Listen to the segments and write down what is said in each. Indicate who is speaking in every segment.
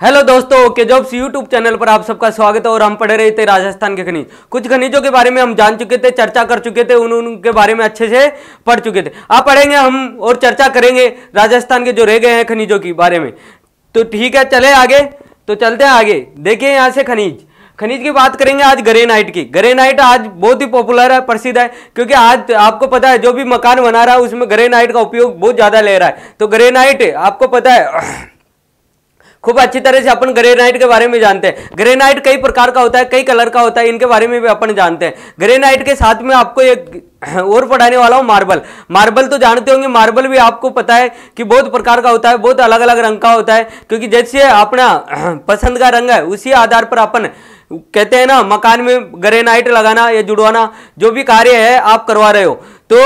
Speaker 1: Hello दोस्तों, okay jobs YouTube channel पर आप सबका स्वागत है। और हम पढ़ रहे थे राजस्थान के खनिज। कुछ खनिजों के बारे में हम जान चुके थे, चर्चा कर चुके थे, उनके बारे में अच्छे से पढ़ चुके थे। आप पढ़ेंगे हम और चर्चा करेंगे राजस्थान के जो रह गए हैं खनिजों के बारे में। तो ठीक है, चले आगे। तो चलते हैं आगे। देखिए यहाँ से खनिज की बात करेंगे आज ग्रेनाइट की। ग्रेनाइट आज बहुत ही पॉपुलर है, प्रसिद्ध है, क्योंकि आज आपको पता है जो भी मकान बना रहा है उसमें ग्रेनाइट का उपयोग बहुत ज्यादा ले रहा है। तो ग्रेनाइट आपको पता है खूब अच्छी तरह से अपन ग्रेनाइट के बारे में जानते हैं। ग्रेनाइट कई प्रकार का होता है, कई कलर का होता है, इनके बारे में भी अपन जानते हैं। ग्रेनाइट के साथ में आपको एक और पढ़ाने वाला हूं, मार्बल। मार्बल तो जानते होंगे, मार्बल भी आपको पता है कि बहुत प्रकार का होता है, बहुत अलग अलग रंग का होता है, क्योंकि जैसे अपना पसंद का रंग है उसी आधार पर अपन कहते हैं ना मकान में ग्रेनाइट लगाना या जुड़वाना, जो भी कार्य है आप करवा रहे हो तो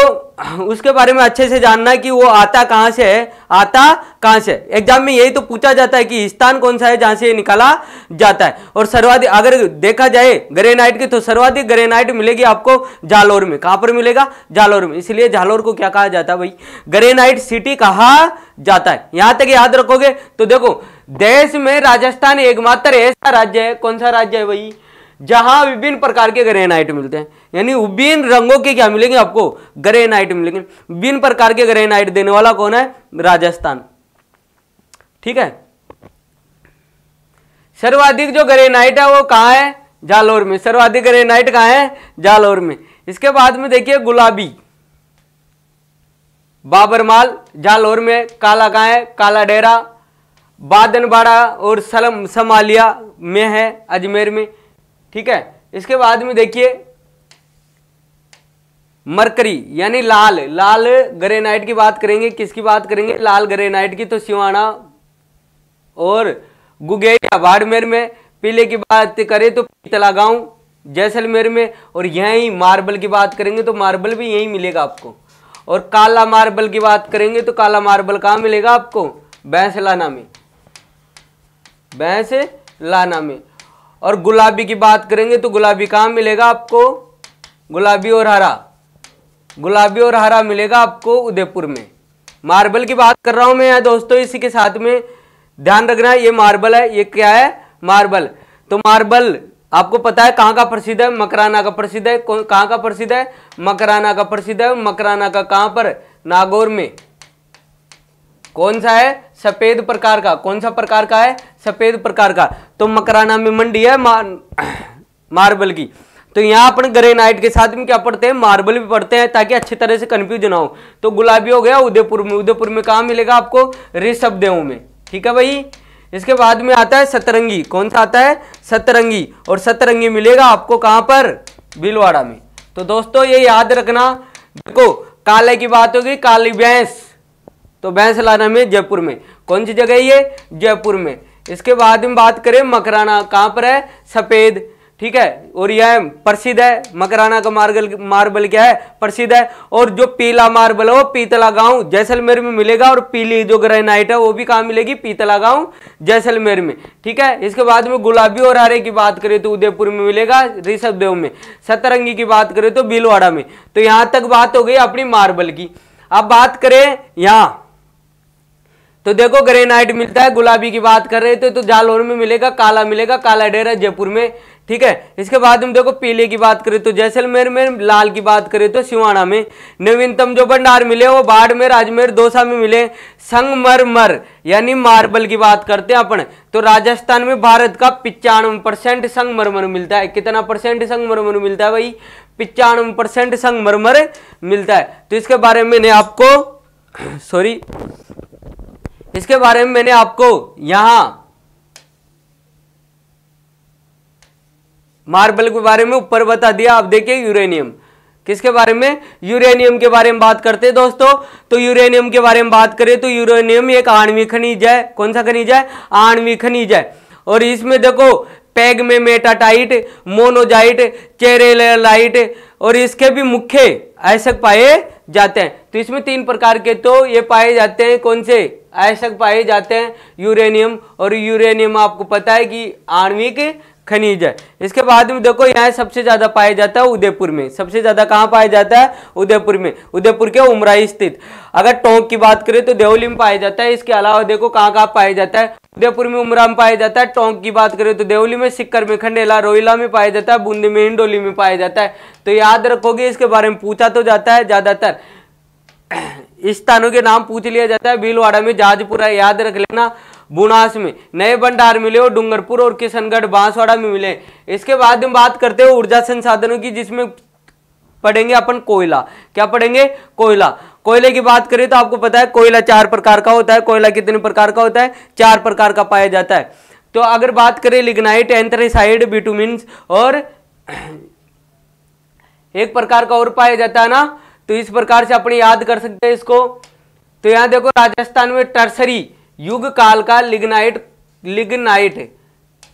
Speaker 1: उसके बारे में अच्छे से जानना है कि वो आता कहां से है, आता कहां से। एग्जाम में यही तो पूछा जाता है कि स्थान कौन सा है जहां से निकाला जाता है। और सर्वाधिक अगर देखा जाए ग्रेनाइट की तो सर्वाधिक ग्रेनाइट मिलेगी आपको जालोर में। कहां पर मिलेगा? जालोर में। इसलिए जालोर को क्या कहा जाता है भाई? ग्रेनाइट सिटी कहा जाता है। यहां तक याद रखोगे तो देखो, देश में राजस्थान एकमात्र ऐसा राज्य है, कौन सा राज्य है भाई, जहां विभिन्न प्रकार के ग्रेनाइट मिलते हैं। यानी विभिन्न रंगों के क्या मिलेंगे आपको? ग्रेनाइट मिलेंगे। विभिन्न प्रकार के ग्रेनाइट देने वाला कौन है? राजस्थान। ठीक है। सर्वाधिक जो ग्रेनाइट है वो कहां है? जालोर में। सर्वाधिक ग्रेनाइट कहां है? जालोर में। इसके बाद में देखिए गुलाबी, बाबरमाल जालोर में। काला कहां है? काला डेरा बादनबाड़ा और समालिया में है, अजमेर में। ठीक है। इसके बाद में देखिए मरकरी यानी लाल ग्रेनाइट की बात करेंगे। किसकी बात करेंगे? लाल ग्रेनाइट की। तो सिवाना और गुगेरिया बाड़मेर में। पीले की बात करें तो पीतला गांव जैसलमेर में। और यहीं मार्बल की बात करेंगे तो मार्बल भी यहीं मिलेगा आपको। और काला मार्बल की बात करेंगे तो काला मार्बल कहां मिलेगा आपको? भैंसलाना में। भैंसलाना में। और गुलाबी की बात करेंगे तो गुलाबी कहां मिलेगा आपको? गुलाबी और हरा मिलेगा आपको उदयपुर में। मार्बल की बात कर रहा हूं मैं दोस्तों, इसी के साथ में ध्यान रखना ये मार्बल है। ये क्या है? मार्बल। तो मार्बल आपको पता है कहां का प्रसिद्ध है? मकराना का प्रसिद्ध है। कहां का प्रसिद्ध है? मकराना का प्रसिद्ध है। मकराना का कहां पर? नागौर में। कौन सा है? सफेद प्रकार का। कौन सा प्रकार का है? सफेद प्रकार का। तो मकराना में मंडी है मार्बल की। तो यहां अपन ग्रेनाइट के साथ में क्या पढ़ते हैं? मार्बल भी पढ़ते हैं, ताकि अच्छी तरह से कंफ्यूज ना हो। तो गुलाबी हो गया उदयपुर में। उदयपुर में कहां मिलेगा आपको? ऋषभदेव में। ठीक है भाई। इसके बाद में आता है सतरंगी। कौन सा आता है? सतरंगी। और सतरंगी मिलेगा आपको कहां पर? भीलवाड़ा में। तो दोस्तों ये याद रखना। देखो काले की बात होगी, काली भैंस, तो भैंसलाना में, जयपुर में। कौन सी जगह है ये? जयपुर में। इसके बाद में बात करें मकराना, कहां पर है? सफेद। ठीक है। और यह प्रसिद्ध है। मकराना का मार्बल क्या है? प्रसिद्ध है। और जो पीला मार्बल है वो पीतला गांव जैसलमेर में मिलेगा। और पीली जो ग्रेनाइट है वो भी कहां मिलेगी? पीतला गांव जैसलमेर में। ठीक है। इसके बाद में गुलाबी और हरे की बात करें तो उदयपुर में मिलेगा, ऋषभदेव में। सतरंगी की बात करें तो भीलवाड़ा में। तो यहां तक बात हो गई अपनी मार्बल की। अब बात करें यहां तो देखो ग्रेनाइट मिलता है। गुलाबी की बात कर रहे थे तो जालोर में मिलेगा, काला मिलेगा, काला डेरा जयपुर में। ठीक है। इसके बाद में देखो पीले की बात करें तो जैसलमेर में, लाल की बात करें तो सिवाना में। नवीनतम जो भंडार मिले वो बाड़मेर, अजमेर, दौसा में मिले। संगमरमर यानी मार्बल की बात करते हैं अपन तो राजस्थान में भारत का 95% संगमरमर मिलता है। कितना परसेंट संगमरमर मिलता है भाई? 95% संगमरमर मिलता है। तो इसके बारे में मैंने आपको यहां मार्बल के बारे में ऊपर बता दिया। अब देखिए यूरेनियम। किसके बारे में? यूरेनियम के बारे में बात करते हैं दोस्तों। तो यूरेनियम के बारे में बात करें तो यूरेनियम एक आणविक खनिज है। कौन सा खनिज है? आणविक खनिज है। और इसमें देखो पैगमेटाइट, मोनोजाइट, चेरेलाइट और इसके भी मुख्य आयस्क पाए जाते हैं। तो इसमें 3 प्रकार के तो ये पाए जाते हैं। कौन से आयस्क पाए जाते हैं? यूरेनियम। और यूरेनियम आपको पता है कि आणविक खनिज है। इसके बाद में देखो यहाँ सबसे ज्यादा पाया जाता है उदयपुर में। सबसे ज्यादा कहाँ पाया जाता है? उदयपुर में। उदयपुर के उमराई स्थित। अगर टोंक की बात करें तो देवली में पाया जाता है। इसके अलावा देखो कहाँ कहाँ पाया जाता है? उदयपुर में उमरा में पाया जाता है। टोंक की बात करें तो देवली में, सिक्कर में खंडेला, रोहिला में पाया जाता है, बूंदी में, हिंडोली में पाया जाता है। तो याद रखोगे, इसके बारे में पूछा तो जाता है ज्यादातर। इस स्थानों के नाम पूछ लिया जाता है। भीलवाड़ा में जाजपुरा याद रख लेना, बुनास में नए भंडार मिले और डूंगरपुर और किशनगढ़ बांसवाड़ा में मिले। इसके बाद हम बात करते हैं ऊर्जा संसाधनों की, जिसमें पढ़ेंगे अपन कोयला। क्या पढ़ेंगे? कोयला। कोयले की बात करें तो आपको पता है कोयला 4 प्रकार का होता है। कोयला कितने प्रकार का होता है? 4 प्रकार का पाया जाता है। तो अगर बात करें लिग्नाइट, एंथ्रेसाइड, बिटुमिन्स और एक प्रकार का और पाया जाता है ना, तो इस प्रकार से अपने याद कर सकते हैं इसको। तो यहां देखो, राजस्थान में टर्सरी युग काल का लिग्नाइट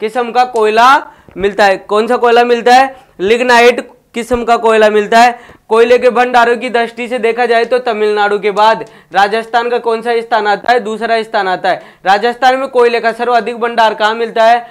Speaker 1: किस्म का कोयला मिलता है। कौन सा कोयला मिलता है? लिग्नाइट किस्म का कोयला मिलता है। कोयले के भंडारों की दृष्टि से देखा जाए तो तमिलनाडु के बाद राजस्थान का कौन सा स्थान आता है? दूसरा स्थान आता है। राजस्थान में कोयले का सर्वाधिक भंडार कहाँ मिलता है?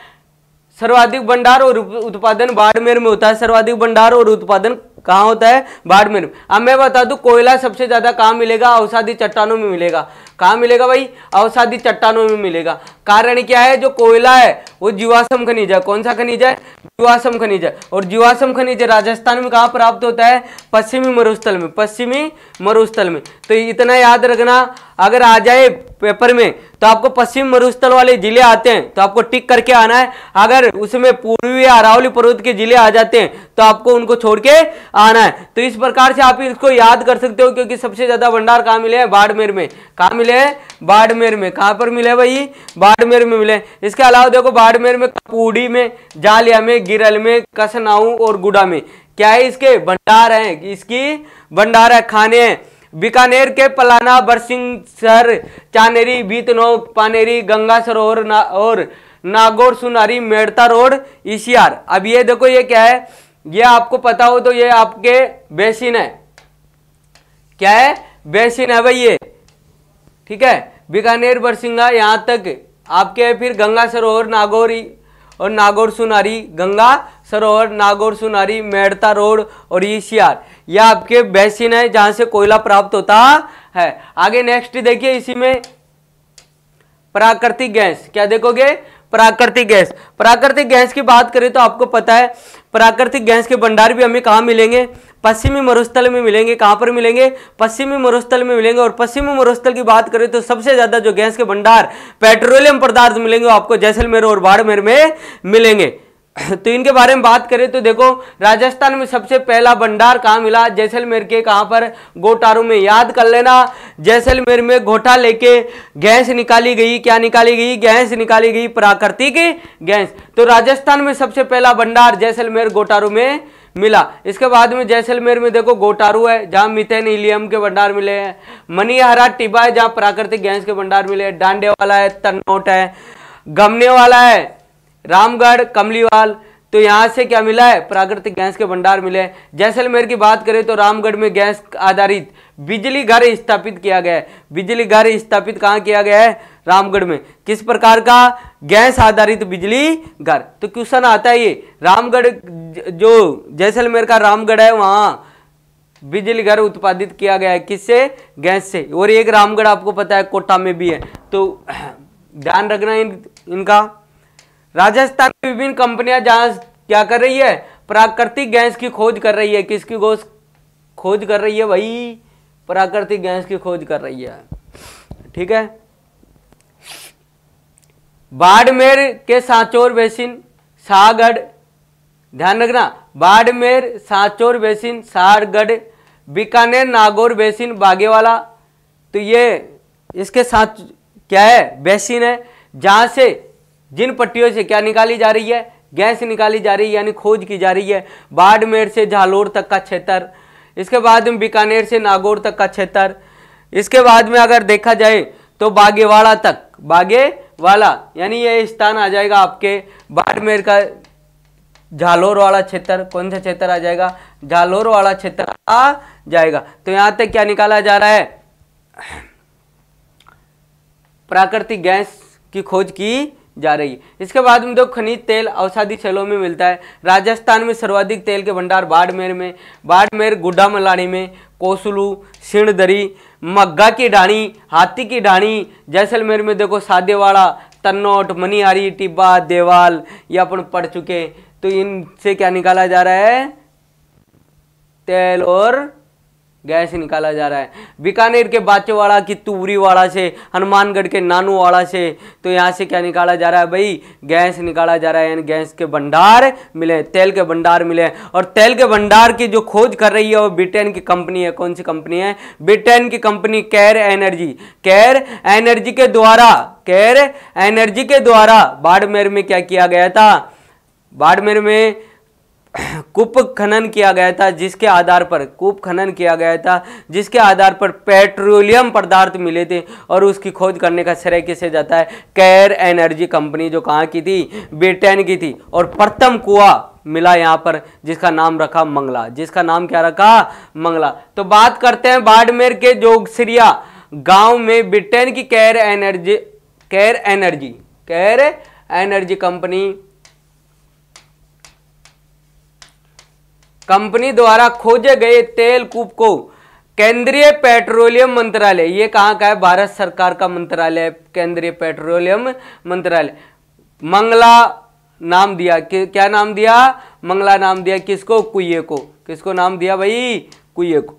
Speaker 1: सर्वाधिक भंडार और उत्पादन बाड़मेर में होता है। सर्वाधिक भंडार और उत्पादन कहाँ होता है? बाड़मेर में। अब मैं बता दूं, कोयला सबसे ज्यादा कहाँ मिलेगा? अवसादी चट्टानों में मिलेगा। कहाँ मिलेगा भाई? अवसादी चट्टानों में मिलेगा। कारण क्या है? जो कोयला है वो जीवाश्म खनिज है। कौन सा खनिज है? जीवाश्म खनिज है। और जीवाश्म खनिज राजस्थान में कहाँ प्राप्त होता है? पश्चिमी मरुस्थल में। पश्चिमी मरुस्थल में। तो इतना याद रखना, अगर आ जाए पेपर में तो आपको पश्चिम मरुस्थल वाले जिले आते हैं तो आपको टिक करके आना है। अगर उसमें पूर्वी अरावली पर्वत के जिले आ जाते हैं तो आपको उनको छोड़ के आना है। तो इस प्रकार से आप इसको याद कर सकते हो, क्योंकि सबसे ज्यादा भंडार कहाँ मिले हैं? बाड़मेर में। कहाँ मिले हैं? बाड़मेर में। कहाँ पर मिले भाई? बाड़मेर में मिले। इसके अलावा देखो, बाड़मेर में, कपूड़ी में, जालिया में, गिरल में, कसनाऊ और गुड़ा में क्या है? इसके भंडार हैं। इसकी भंडार है, खाने हैं। बीकानेर के पलाना, बरसिंहसर, चानेरी, बीतनोक, पानेरी, गंगा सरोवर और नागौर, सुनारी, मेड़ता रोड, ईसियार। अब ये देखो, ये क्या है? ये आपको पता हो तो ये आपके बेसिन है। क्या है? बेसिन है भाई ये। ठीक है, बीकानेर, बरसिंगा यहां तक आपके, फिर गंगा सरोवर, नागौरी और नागौर सुनारी, गंगा सरोवर, नागौर सुनारी, मेड़ता रोड और ईसियार, यह आपके बेसिन है जहां से कोयला प्राप्त होता है। आगे नेक्स्ट देखिए, इसी में प्राकृतिक गैस। क्या देखोगे? प्राकृतिक गैस। प्राकृतिक गैस की बात करें तो आपको पता है प्राकृतिक गैस के भंडार भी हमें कहाँ मिलेंगे? पश्चिमी मरुस्थल में मिलेंगे। कहाँ पर मिलेंगे? पश्चिमी मरुस्थल में मिलेंगे। और पश्चिमी मरुस्थल की बात करें तो सबसे ज्यादा जो गैस के भंडार पेट्रोलियम पदार्थ मिलेंगे वो आपको जैसलमेर और बाड़मेर में मिलेंगे। तो इनके बारे में बात करें तो देखो, राजस्थान में सबसे पहला भंडार कहाँ मिला? जैसलमेर के। कहाँ पर? गोटारू में। याद कर लेना, जैसलमेर में घोटा लेके गैस निकाली गई। क्या निकाली गई? गैस निकाली गई, प्राकृतिक गैस। तो राजस्थान में सबसे पहला भंडार जैसलमेर गोटारू में मिला। इसके बाद में जैसलमेर में देखो गोटारू है जहां मीथेन हीलियम के भंडार मिले हैं। मनिहारा टिब्बा है जहां प्राकृतिक गैस के भंडार मिले हैं। डांडे वाला है, तन्नोट है, गमने वाला है, रामगढ़, कमलीवाल। तो यहां से क्या मिला है? प्राकृतिक गैस के भंडार मिले हैं। जैसलमेर की बात करें तो रामगढ़ में गैस आधारित बिजली घर स्थापित किया गया है। बिजली घर स्थापित कहां किया गया है? रामगढ़ में। किस प्रकार का? गैस आधारित बिजली घर। तो क्वेश्चन आता है ये, रामगढ़ जो जैसलमेर का रामगढ़ है वहां बिजली घर उत्पादित किया गया है। किससे? गैस से। और एक रामगढ़ आपको पता है कोटा में भी है, तो ध्यान रखना इनका। राजस्थान में विभिन्न कंपनियां जहां क्या कर रही है? प्राकृतिक गैस की खोज कर रही है। किसकी खोज कर रही है भाई? प्राकृतिक गैस की खोज कर रही है। ठीक है, बाड़मेर के सांचौर बेसिन, शाहगढ़, ध्यान रखना, बाड़मेर, सांचौर बेसिन, शाहगढ़, बीकानेर, नागौर बेसिन, बागेवाला। तो ये इसके साथ क्या है? बेसिन है जहां से जिन पट्टियों से क्या निकाली जा रही है? गैस निकाली जा रही है, यानी खोज की जा रही है। बाड़मेर से झालोर तक का क्षेत्र, इसके बाद में बीकानेर से नागौर तक का क्षेत्र, इसके बाद में अगर देखा जाए तो बागेवाड़ा तक। बागेवाला यानी ये स्थान आ जाएगा आपके बाड़मेर का झालोर वाला क्षेत्र। कौन सा क्षेत्र आ जाएगा? झालोर वाला क्षेत्र आ जाएगा। तो यहां तक क्या निकाला जा रहा है? प्राकृतिक गैस की खोज की जा रही है। इसके बाद में देखो, खनिज तेल औषधि सेलों में मिलता है। राजस्थान में सर्वाधिक तेल के भंडार बाड़मेर में, बाड़मेर, गुड्डा मलानी में, कोसलू, सिणदरी, मग्गा की ढाणी, हाथी की ढाणी। जैसलमेर में देखो सादेवाड़ा, तन्नोट, मनिहारी, टिब्बा, देवाल, ये अपन पढ़ चुके। तो इनसे क्या निकाला जा रहा है? तेल और गैस निकाला जा रहा है। बीकानेर के बाचोवाड़ा की तुवरीवाड़ा से, हनुमानगढ़ के नानूवाड़ा से, तो यहाँ से क्या निकाला जा रहा है भाई? गैस निकाला जा रहा है, यानी गैस के भंडार मिले, तेल के भंडार मिले। और तेल के भंडार की जो खोज कर रही है वो ब्रिटेन की कंपनी है। कौन सी कंपनी है? ब्रिटेन की कंपनी कैर एनर्जी। कैर एनर्जी के द्वारा बाड़मेर में क्या किया गया था? बाड़मेर में कूप खनन किया गया था, जिसके आधार पर पेट्रोलियम पदार्थ मिले थे। और उसकी खोज करने का श्रेय किसे जाता है? कैर एनर्जी कंपनी, जो कहाँ की थी? ब्रिटेन की थी। और प्रथम कुआं मिला यहाँ पर, जिसका नाम रखा मंगला। जिसका नाम क्या रखा? मंगला। तो बात करते हैं बाड़मेर के जोगसरिया गांव में ब्रिटेन की कैर एनर्जी कंपनी द्वारा खोजे गए तेल कूप को केंद्रीय पेट्रोलियम मंत्रालय, ये कहाँ का है? भारत सरकार का मंत्रालय, केंद्रीय पेट्रोलियम मंत्रालय, मंगला नाम दिया। क्या नाम दिया? मंगला नाम दिया। किसको? कुएं को। किसको नाम दिया भाई? कुएं को।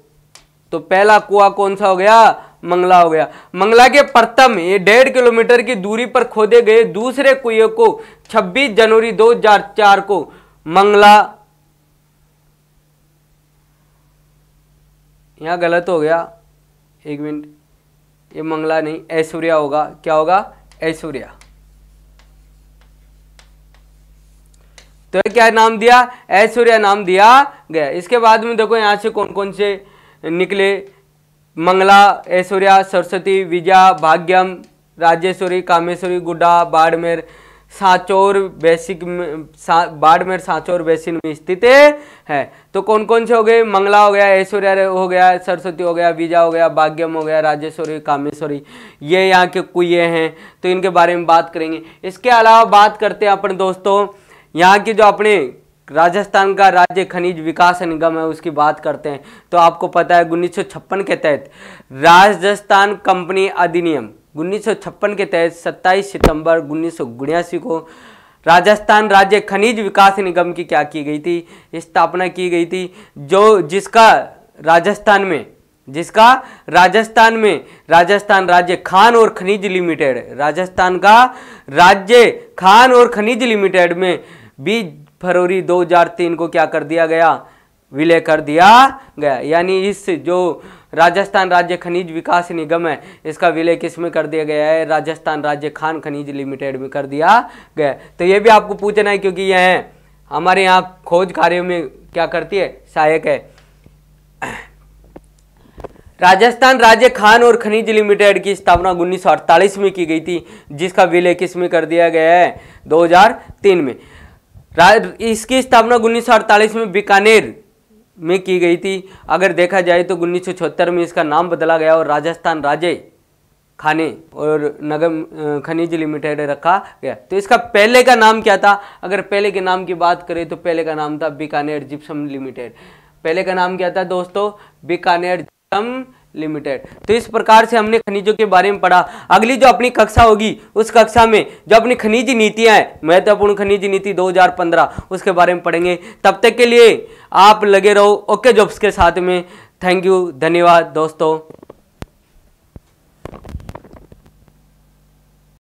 Speaker 1: तो पहला कुआं कौन सा हो गया? मंगला हो गया। मंगला के प्रथम, ये 1.5 किलोमीटर की दूरी पर खोदे गए दूसरे कुएं को 26 जनवरी 2004 को मंगला, यहां गलत हो गया, एक मिनट, ये मंगला नहीं, ऐश्वर्या होगा। क्या होगा? ऐश्वर्या। तो क्या नाम दिया? ऐश्वर्या नाम दिया गया। इसके बाद में देखो यहां से कौन कौन से निकले? मंगला, ऐश्वर्या, सरस्वती, विजया, भाग्यम, राजेश्वरी, कामेश्वरी, गुड्डा, बाड़मेर, सांचौर बाड़मेर सांचौर बेसिन में स्थित है। तो कौन कौन से हो गए? मंगला हो गया, ऐश्वर्या हो गया, सरस्वती हो गया, विजय हो गया, भाग्यम हो गया, राजेश्वरी, कामेश्वरी, ये यहाँ के कुएं हैं। तो इनके बारे में बात करेंगे। इसके अलावा बात करते हैं अपन दोस्तों यहाँ की जो अपने राजस्थान का राज्य खनिज विकास निगम है, उसकी बात करते हैं। तो आपको पता है 1956 के तहत राजस्थान कंपनी अधिनियम 1956 के तहत 27 सितंबर 1979 को राजस्थान राज्य खनिज विकास निगम की क्या की गई थी? स्थापना की गई थी। जिसका राजस्थान में राजस्थान राज्य खान और खनिज लिमिटेड, राजस्थान का राज्य खान और खनिज लिमिटेड में 20 फरवरी 2003 को क्या कर दिया गया? विलय कर दिया गया। यानी इस जो राजस्थान राज्य खनिज विकास निगम है, इसका विलय किस में कर दिया गया है? राजस्थान राज्य खान खनिज लिमिटेड में कर दिया गया। तो ये भी आपको पूछना है, क्योंकि यह हमारे यहाँ खोज कार्यों में क्या करती है? सहायक है। राजस्थान राज्य खान और खनिज लिमिटेड की स्थापना 1948 में की गई थी, जिसका विलय किस में कर दिया गया है? 2003 में। इसकी स्थापना 1948 में बीकानेर में की गई थी। अगर देखा जाए तो 1976 में इसका नाम बदला गया और राजस्थान राज्य खाने और नगम खनिज लिमिटेड रखा गया। तो इसका पहले का नाम क्या था? अगर पहले के नाम की बात करें तो पहले का नाम था बीकानेर जिप्सम लिमिटेड। पहले का नाम क्या था दोस्तों? Bikaner gypsum limited. तो इस प्रकार से हमने खनिजों के बारे में पढ़ा। अगली जो अपनी कक्षा होगी, उस कक्षा में जो अपनी खनिज नीतियां हैं, महत्वपूर्ण खनिज नीति 2015, उसके बारे में पढ़ेंगे। तब तक के लिए आप लगे रहो ओके जॉब्स के साथ में। थैंक यू, धन्यवाद दोस्तों।